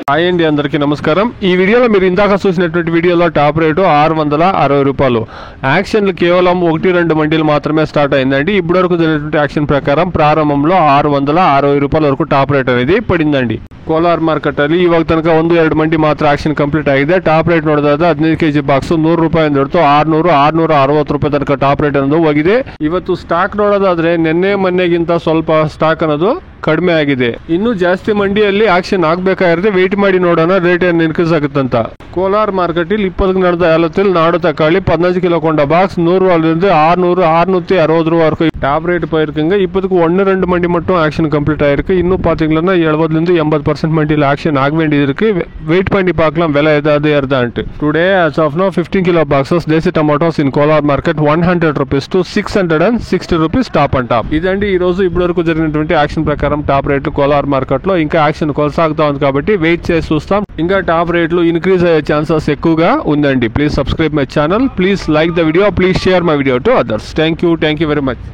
Hi అండి, అందరికీ నమస్కారం. ఈ వీడియోలో మీరు ఇందాక చూసినటువంటి వీడియోలో టాప్ రేటు 660 రూపాయలు. యాక్షన్లు కేవలం 1-2 మండీలు మాత్రమే స్టార్ట్ అయిందండి. ఇప్పటి వరకు జరిగినటువంటి యాక్షన్ ప్రకారం ప్రారంభంలో 660 రూపాయల వరకు ಟಾಪ್ ರೇಟ್ అనేది ಪಡಿಂದಂಡಿ. ಕೋಲಾರ ಮಾರ್ಕೆಟ್ ಅಲ್ಲಿ ಇವಾಗ ತನಕ 1-2 ಮಂಡಿ ಮಾತ್ರ ಆಕ್ಷನ್ ಕಂಪ್ಲೀಟ್ ಆಗಿದೆ. ಟಾಪ್ ರೇಟ್ ನೋಡಿದ್ರೆ 15 kg ಬಾಕ್ಸ್ 100 ರೂಪಾಯಿಂದ ಹಿಡಿದು 600-660 ರೂಪಾಯಿ ತನಕ ಟಾಪ್ ರೇಟ್ ಅನ್ನೋದು ಹೋಗಿದೆ. ಇವತ್ತು ಸ್ಟಾಕ್ ನೋಡೋದಾದ್ರೆ ನಿನ್ನೆ ಮೊನ್ನೆಗಿಂತ ಸ್ವಲ್ಪ ಸ್ಟಾಕ್ ಅನ್ನೋದು ಕಡಿಮೆ ಆಗಿದೆ. ಇನ್ನು ಜಾಸ್ತಿ ಮಂಡಿಯಲ್ಲಿ ಆಕ್ಷನ್ ಆಗಬೇಕಾಗಿರುತ್ತೆ. ವೇಟ್ ಮಾಡಿ ನೋಡೋಣ ರೇಟ್ ಏನು ಇನ್ಕ್ರೀಸ್ ಆಗುತ್ತಂತ. ಕೋಲಾರ ಮಾರ್ಕೆಟ್ ಇಲ್ಲಿ 20 ನಡೆದ ಏಲத்தில் நாடு தக்காளி 15 கிலோ கொண்ட பாக்ஸ் 100 ரூபாயிலிருந்து 600-660 ரூபா வரைக்கும் டாப் ரேட் போயிருக்குங்க. இப்போதுக்கு 1-2 மண்டி மட்டும் ஆக்ஷன் கம்ப்ளீட் ஆயிருக்கு. இன்னும் பாத்தீங்கன்னா 70-80% மண்டியில் ஆக்ஷன் ஆக வேண்டியது இருக்கு. வெயிட் பண்ணி பார்க்கலாம் விலை ஏதாவது ஏறுதான்ட்டு. Today as of now 15 kilo boxes desi tomatoes in Kolar market 100 rupees to 660 rupees top and top. ఇదండి ఈ రోజు ఇప్పటి వరకు జరిగినటువంటి యాక్షన్ ప్రకారం టాప్ రేట్లు కోలార్ మార్కెట్ లో. ఇంకా యాక్షన్ కొనసాగుతా ఉంది కాబట్టి వెయిట్ చేసి చూస్తాం. ఇంకా టాప్ రేట్లు ఇంక్రీజ్ అయ్యే ఛాన్సెస్ ఎక్కువగా ఉందండి. Please subscribe my channel, please like the video, please share my video to others. Thank you very much.